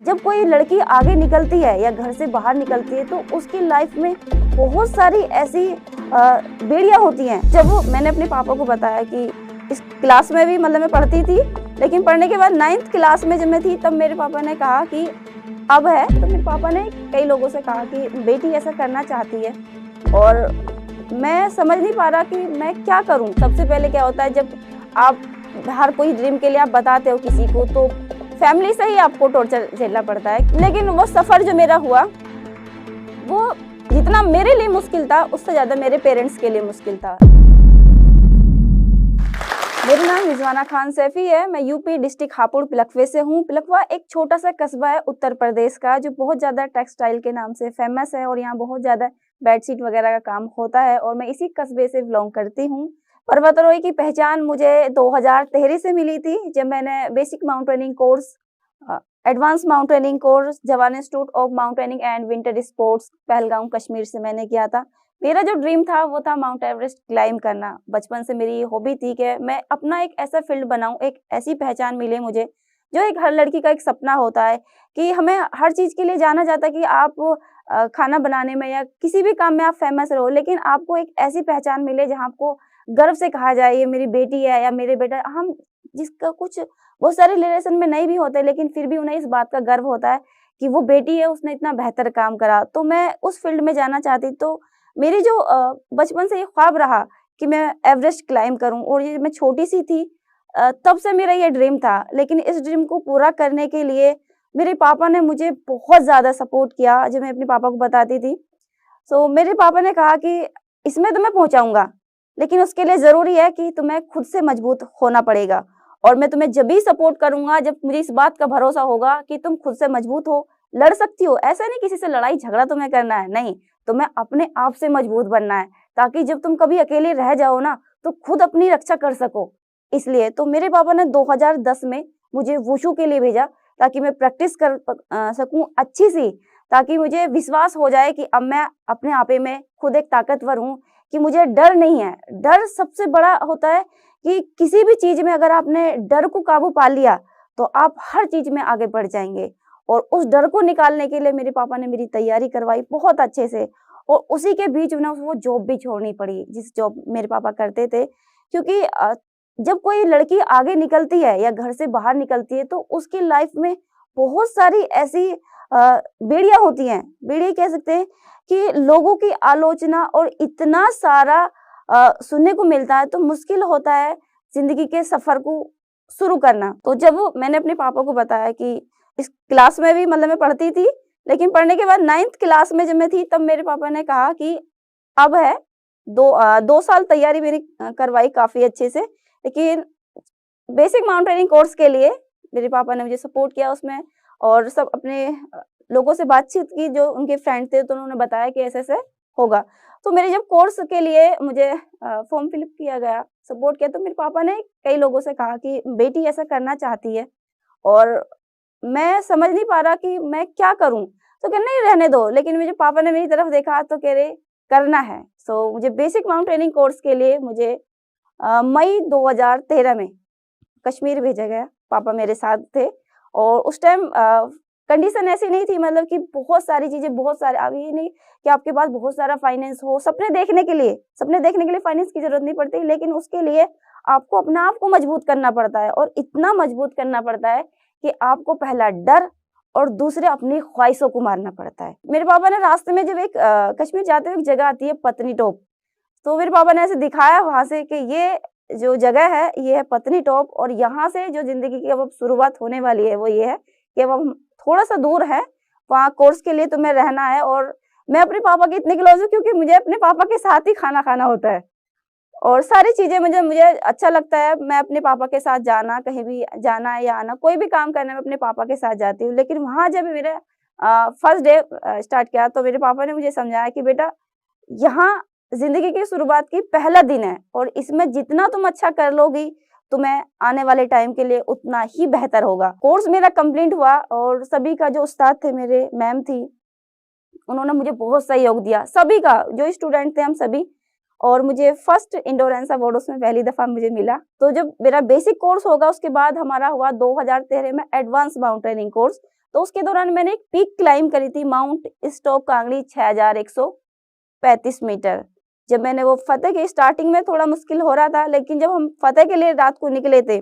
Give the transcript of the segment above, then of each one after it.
जब कोई लड़की आगे निकलती है या घर से बाहर निकलती है तो उसकी लाइफ में बहुत सारी ऐसी बेड़ियां होती हैं। जब मैंने अपने पापा को बताया कि इस क्लास में भी मतलब मैं पढ़ती थी, लेकिन पढ़ने के बाद 9th क्लास में जब मैं थी तब मेरे पापा ने कहा कि अब है। तो मेरे पापा ने कई लोगों से कहा कि बेटी ऐसा करना चाहती है और मैं समझ नहीं पा रहा कि मैं क्या करूं। सबसे पहले क्या होता है, जब आप हर कोई ड्रीम के लिए आप बताते हो किसी को तो फैमिली से ही आपको टॉर्चर झेलना पड़ता है। लेकिन वो सफ़र जो मेरा हुआ वो जितना मेरे लिए मुश्किल था उससे ज़्यादा मेरे पेरेंट्स के लिए मुश्किल था। मेरा नाम रिजवाना खान सैफी है। मैं यूपी डिस्ट्रिक्ट हापुड़ पिलखवे से हूँ। पिलखवा एक छोटा सा कस्बा है उत्तर प्रदेश का, जो बहुत ज़्यादा टेक्सटाइल के नाम से फेमस है और यहाँ बहुत ज़्यादा बेडशीट वगैरह का काम होता है और मैं इसी कस्बे से बिलोंग करती हूँ। पर्वतारोही की पहचान मुझे 2013 से मिली थी, जब मैंने basic mountaineering course, advance mountaineering course Jawahar institute of mountaineering and winter sports Pahalgam Kashmir से मैंने किया था। मेरा जो ड्रीम था वो था माउंट एवरेस्ट क्लाइंब करना। बचपन से मेरी हॉबी थी कि मैं अपना एक ऐसा फील्ड बनाऊं, एक ऐसी पहचान मिले मुझे, जो एक हर लड़की का एक सपना होता है कि हमें हर चीज़ के लिए जाना जाता है कि आप खाना बनाने में या किसी भी काम में आप फेमस रहो, लेकिन आपको एक ऐसी पहचान मिले जहाँ आपको गर्व से कहा जाए ये मेरी बेटी है या मेरे बेटा। हम जिसका कुछ बहुत सारे रिलेशन में नहीं भी होते, लेकिन फिर भी उन्हें इस बात का गर्व होता है कि वो बेटी है, उसने इतना बेहतर काम करा। तो मैं उस फील्ड में जाना चाहती। तो मेरी जो बचपन से ये ख्वाब रहा कि मैं एवरेस्ट क्लाइंब करूं और ये मैं छोटी सी थी तब से मेरा ये ड्रीम था। लेकिन इस ड्रीम को पूरा करने के लिए मेरे पापा ने मुझे बहुत ज़्यादा सपोर्ट किया। जब मैं अपने पापा को बताती थी तो मेरे पापा ने कहा कि इसमें तो मैं पहुंचाऊंगा, लेकिन उसके लिए ज़रूरी है कि तुम्हें खुद से मजबूत होना पड़ेगा और मैं तुम्हें जब भी सपोर्ट करूंगा जब मुझे इस बात का भरोसा होगा कि तुम खुद से मजबूत हो, लड़ सकती हो। ऐसा नहीं किसी से लड़ाई झगड़ा तुम्हें करना है, नहीं, तुम्हें अपने आप से मजबूत बनना है, ताकि जब तुम कभी अकेले रह जाओ ना तो खुद अपनी रक्षा कर सको। इसलिए तो मेरे पापा ने 2010 में मुझे वुशु के लिए भेजा, ताकि मैं प्रैक्टिस कर सकूं अच्छी सी, ताकि मुझे विश्वास हो जाए कि अब मैं अपने आपे में खुद एक ताकतवर हूँ, कि मुझे डर नहीं है। डर सबसे बड़ा होता है कि किसी भी चीज़ में अगर आपने डर को काबू पा लिया तो आप हर चीज़ में आगे बढ़ जाएँगे। और उस डर को निकालने के लिए मेरे पापा ने मेरी तैयारी करवाई बहुत अच्छे से और उसी के बीच में ना वो जॉब भी छोड़नी पड़ी, जिस जॉब मेरे पापा करते थे। क्योंकि जब कोई लड़की आगे निकलती है या घर से बाहर निकलती है तो उसकी लाइफ में बहुत सारी ऐसी बेड़ियाँ होती हैं। बेड़ियाँ कह सकते हैं कि लोगों की आलोचना और इतना सारा सुनने को मिलता है, तो मुश्किल होता है ज़िंदगी के सफ़र को शुरू करना। तो जब मैंने अपने पापा को बताया कि इस क्लास में भी मतलब मैं पढ़ती थी, लेकिन पढ़ने के बाद 9th क्लास में जब मैं थी तब मेरे पापा ने कहा कि अब है। 2 साल तैयारी मेरी करवाई काफ़ी अच्छे से, लेकिन बेसिक माउंटेनिंग कोर्स के लिए मेरे पापा ने मुझे सपोर्ट किया उसमें और सब अपने लोगों से बातचीत की जो उनके फ्रेंड थे, तो उन्होंने बताया कि ऐसे-ऐसे होगा। तो मेरे जब कोर्स के लिए मुझे फॉर्म फिलअप किया गया, सपोर्ट किया, तो मेरे पापा ने कई लोगों से कहा कि बेटी ऐसा करना चाहती है और मैं समझ नहीं पा रहा कि मैं क्या करूँ? तो कहा नहीं रहने दो, लेकिन मेरे पापा ने मेरी तरफ देखा तो कह रहे करना है। सो मुझे बेसिक माउंटेनिंग कोर्स के लिए मुझे मई 2013 में कश्मीर भेजा गया। पापा मेरे साथ थे और उस टाइम कंडीशन ऐसी नहीं थी, मतलब कि बहुत सारी चीज़ें, बहुत सारे, अब ये नहीं कि आपके पास बहुत सारा फाइनेंस हो। सपने देखने के लिए फाइनेंस की ज़रूरत नहीं पड़ती, लेकिन उसके लिए आपको अपना आप को मजबूत करना पड़ता है और इतना मजबूत करना पड़ता है कि आपको पहला डर और दूसरे अपनी ख्वाहिशों को मारना पड़ता है। मेरे पापा ने रास्ते में जब एक कश्मीर जाते हुए एक जगह आती है पत्नी टॉप, तो मेरे पापा ने ऐसे दिखाया वहाँ से कि ये जो जगह है ये है पत्नी टॉप और यहाँ से जो ज़िंदगी की अब शुरुआत होने वाली है वो ये है कि अब हम थोड़ा-सा दूर है, वहाँ कोर्स के लिए तुम्हें रहना है। और मैं अपने पापा के इतनी क्लोज़ हूँ क्योंकि मुझे अपने पापा के साथ ही खाना खाना होता है और सारी चीज़ें मुझे मुझे अच्छा लगता है। मैं अपने पापा के साथ जाना, कहीं भी जाना या आना, कोई भी काम करना मैं अपने पापा के साथ जाती हूँ। लेकिन वहाँ जब मेरा फर्स्ट डे स्टार्ट किया तो मेरे पापा ने मुझे समझाया कि बेटा, यहाँ ज़िंदगी की शुरुआत की पहला दिन है और इसमें जितना तुम अच्छा कर लोगी, तुम्हें आने वाले टाइम के लिए उतना ही बेहतर होगा। कोर्स मेरा कंप्लीट हुआ और सभी का जो उस्ताद थे, मेरे मैम थी, उन्होंने मुझे बहुत सहयोग दिया। सभी का, जो स्टूडेंट थे हम सभी, और मुझे फर्स्ट एंडोरेंस अवार्ड उसमें पहली दफ़ा मुझे मिला। तो जब मेरा बेसिक कोर्स होगा उसके बाद हमारा हुआ 2013 में एडवांस माउंटेनिंग कोर्स, तो उसके दौरान मैंने एक पीक क्लाइंब करी थी, माउंट स्टॉक कांगड़ी 6135 मीटर। जब मैंने वो फतेह की स्टार्टिंग में थोड़ा मुश्किल हो रहा था, लेकिन जब हम फतेह के लिए रात को निकले थे,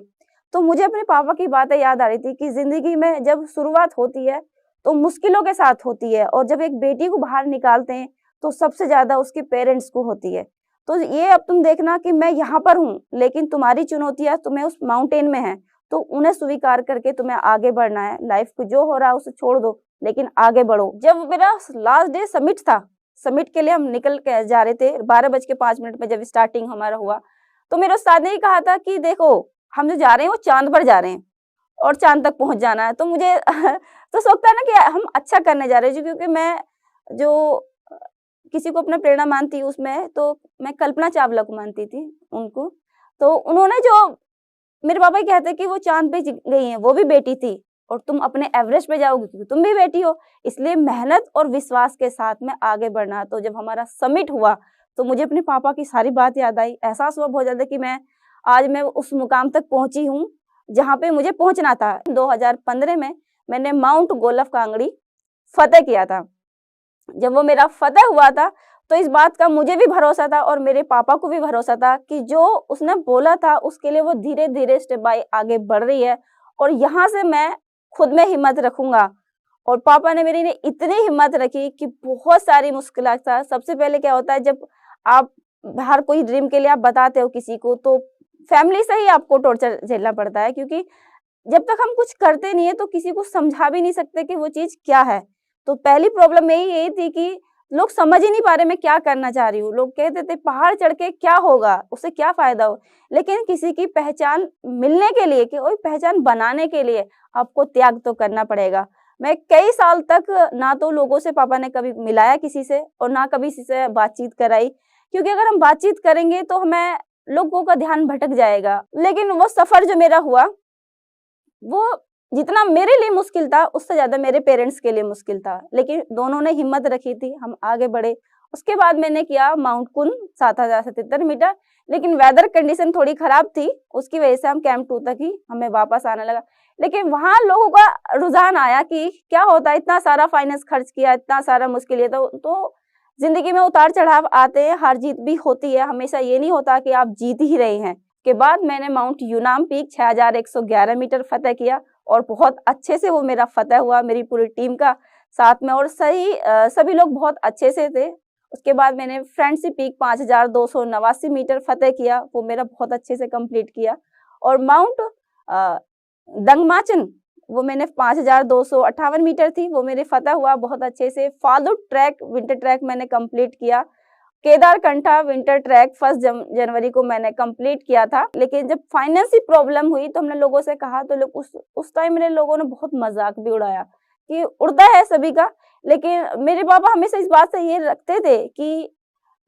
तो मुझे अपने पापा की बातें याद आ रही थी कि ज़िंदगी में जब शुरुआत होती है, तो मुश्किलों के साथ होती है, और जब एक बेटी को बाहर निकालते हैं, तो सबसे ज़्यादा उसके पेरेंट्स को होती है। तो ये अब तुम देखना कि मैं यहाँ पर हूँ, लेकिन तुम्हारी चुनौतियाँ तुम्हें उस माउंटेन में हैं, तो उन्हें स्वीकार करके तुम्हें आगे बढ़ना है। लाइफ को जो हो रहा है उसे छोड़ दो, लेकिन आगे बढ़ो। जब मेरा लास्ट डे समिट था, समिट के लिए हम निकल के जा रहे थे, 12:05 में जब स्टार्टिंग हमारा हुआ, तो मेरे उस्ताद ने ये कहा था कि देखो, हम जो जा रहे हैं वो चाँद पर जा रहे हैं और चाँद तक पहुँच जाना है। तो मुझे तो सोचता है ना कि हम अच्छा करने जा रहे हैं, क्योंकि मैं जो किसी को अपना प्रेरणा मानती हूँ उसमें, तो मैं कल्पना चावला को मानती थी उनको। तो उन्होंने जो मेरे पापा ही कहते कि वो चाँद पे गई हैं, वो भी बेटी थी, और तुम अपने एवरेस्ट पे जाओगी क्योंकि तुम भी बेटी हो, इसलिए मेहनत और विश्वास के साथ में आगे बढ़ना। तो जब हमारा समिट हुआ, तो मुझे अपने पापा की सारी बात याद आई। एहसास हुआ बहुत ज़्यादा कि आज मैं उस मुकाम तक पहुँची हूँ, जहाँ पे मुझे पहुँचना था। 2015 में मैंने माउंट गोलफ कांगड़ी फतेह किया था। जब वो मेरा फतेह हुआ था, तो इस बात का मुझे भी भरोसा था और मेरे पापा को भी भरोसा था कि जो उसने बोला था उसके लिए वो धीरे-धीरे स्टेप बाय आगे बढ़ रही है, और यहाँ से मैं खुद में हिम्मत रखूँगा। और पापा ने मेरी ने इतनी हिम्मत रखी कि बहुत सारी मुश्किलात था। सबसे पहले क्या होता है, जब आप हर कोई ड्रीम के लिए आप बताते हो किसी को, तो फैमिली से ही आपको टॉर्चर झेलना पड़ता है, क्योंकि जब तक हम कुछ करते नहीं है तो किसी को समझा भी नहीं सकते कि वो चीज़ क्या है। तो पहली प्रॉब्लम मेरी यही थी कि लोग समझ ही नहीं पा रहे मैं क्या करना चाह रही हूँ। लोग कहते थे पहाड़ चढ़ के क्या होगा? उससे क्या फ़ायदा हो? लेकिन किसी की पहचान मिलने के लिए, कि कोई पहचान बनाने के लिए आपको त्याग तो करना पड़ेगा। मैं कई साल तक ना तो लोगों से पापा ने कभी मिलाया किसी से, और ना कभी किसी से बातचीत कराई, क्योंकि अगर हम बातचीत करेंगे तो हमें लोगों का ध्यान भटक जाएगा। लेकिन वो सफ़र जो मेरा हुआ, वो जितना मेरे लिए मुश्किल था, उससे ज़्यादा मेरे पेरेंट्स के लिए मुश्किल था। लेकिन दोनों ने हिम्मत रखी थी, हम आगे बढ़े। उसके बाद मैंने किया माउंट कुन 7077 मीटर, लेकिन वेदर कंडीशन थोड़ी खराब थी, उसकी वजह से हम कैंप 2 तक ही हमें वापस आना लगा। लेकिन वहाँ लोगों का रुझान आया कि क्या होता है, इतना सारा फाइनेंस खर्च किया, इतना सारा मुश्किल है, तो ज़िंदगी में उतार-चढ़ाव आते हैं, हार जीत भी होती है, हमेशा ये नहीं होता कि आप जीत ही रहे हैं। के बाद मैंने माउंट यूनाम पीक 6111 मीटर फतेह किया, और बहुत अच्छे से वो मेरा फतेह हुआ, मेरी पूरी टीम का साथ में, और सभी लोग बहुत अच्छे से थे। उसके बाद मैंने फ्रेंडशिप पीक 5289 मीटर फतेह किया, वो मेरा बहुत अच्छे से कंप्लीट किया। और माउंट दंगमाचन, वो मैंने 5258 मीटर थी, वो मेरे फतेह हुआ बहुत अच्छे से। फालू ट्रैक विंटर ट्रैक मैंने कंप्लीट किया। केदारकंठा विंटर ट्रैक 1 जनवरी को मैंने कंप्लीट किया था। लेकिन जब फाइनेंस की प्रॉब्लम हुई, तो हमने लोगों से कहा, तो लोग उस टाइम मेरे लोगों ने बहुत मजाक भी उड़ाया कि उड़ता है सभी का। लेकिन मेरे पापा हमेशा इस बात से ये रखते थे कि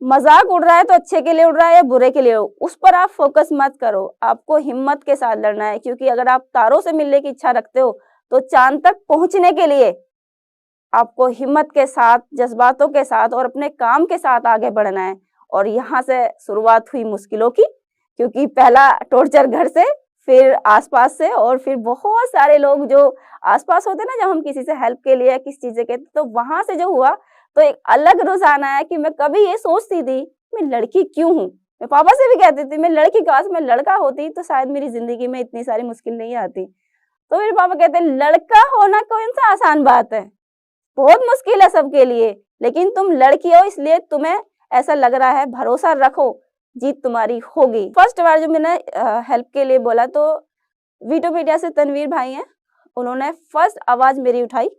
मजाक उड़ रहा है तो अच्छे के लिए उड़ रहा है या बुरे के लिए, उस पर आप फोकस मत करो, आपको हिम्मत के साथ लड़ना है। क्योंकि अगर आप तारों से मिलने की इच्छा रखते हो, तो चांद तक पहुंचने के लिए आपको हिम्मत के साथ, जज्बातों के साथ और अपने काम के साथ आगे बढ़ना है। और यहाँ से शुरुआत हुई मुश्किलों की, क्योंकि पहला टॉर्चर घर से, फिर आसपास से, और फिर बहुत सारे लोग जो आसपास होते ना, जब हम किसी से हेल्प के लिए किसी चीज़ के, तो वहाँ से जो हुआ, तो एक अलग रुझान आया कि मैं कभी ये सोचती थी मैं लड़की क्यों हूँ। मैं पापा से भी कहती थी मैं लड़की, काश मैं लड़का होती तो शायद मेरी जिंदगी में इतनी सारी मुश्किल नहीं आती। तो मेरे पापा कहते लड़का होना कौन सा आसान बात है, बहुत मुश्किल है सबके लिए, लेकिन तुम लड़की हो इसलिए तुम्हें ऐसा लग रहा है, भरोसा रखो, जीत तुम्हारी होगी। फर्स्ट बार जो मैंने हेल्प के लिए बोला, तो वीटोपीडिया से तनवीर भाई हैं, उन्होंने फर्स्ट आवाज़ मेरी उठाई,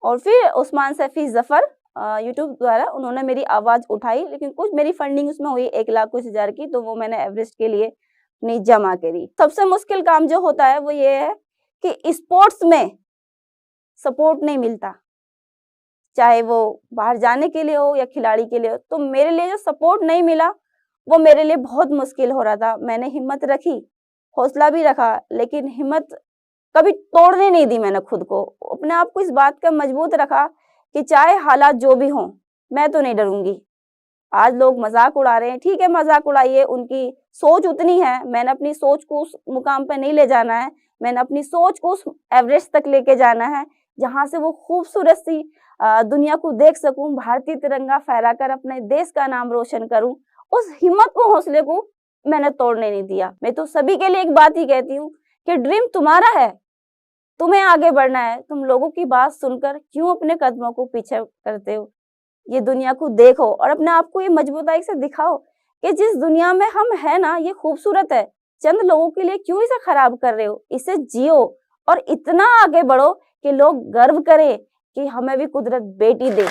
और फिर उस्मान सैफी जफर यूट्यूब द्वारा उन्होंने मेरी आवाज़ उठाई। लेकिन कुछ मेरी फंडिंग उसमें हुई 1,00,000 कुछ हज़ार की, तो वो मैंने एवरेस्ट के लिए अपनी जमा करी। सबसे मुश्किल काम जो होता है वो ये है कि स्पोर्ट्स में सपोर्ट नहीं मिलता, चाहे वो बाहर जाने के लिए हो या खिलाड़ी के लिए हो। तो मेरे लिए जो सपोर्ट नहीं मिला, वो मेरे लिए बहुत मुश्किल हो रहा था। मैंने हिम्मत रखी, हौसला भी रखा, लेकिन हिम्मत कभी तोड़ने नहीं दी मैंने खुद को। अपने आप को इस बात का मजबूत रखा कि चाहे हालात जो भी हों, मैं तो नहीं डरूंगी। आज लोग मजाक उड़ा रहे हैं, ठीक है मजाक उड़ाइए, उनकी सोच उतनी है। मैंने अपनी सोच को उस मुकाम पर नहीं ले जाना है, मैंने अपनी सोच को उस एवरेस्ट तक लेके जाना है। जहाँ से वो खूबसूरत सी दुनिया को देख सकूं, भारतीय तिरंगा फहराकर अपने देश का नाम रोशन करूं। उस हिम्मत को, हौसले को मैंने तोड़ने नहीं दिया। मैं तो सभी के लिए एक बात ही कहती हूँ कि ड्रीम तुम्हारा है, तुम्हें आगे बढ़ना है। तुम लोगों की बात सुनकर क्यों अपने कदमों को पीछे करते हो? ये दुनिया को देखो और अपने आप को ये मजबूताई से दिखाओ कि जिस दुनिया में हम हैं ना, ये खूबसूरत है। चंद लोगों के लिए क्यों इसे खराब कर रहे हो? इसे जियो और इतना आगे बढ़ो कि लोग गर्व करें कि हमें भी कुदरत बेटी दे।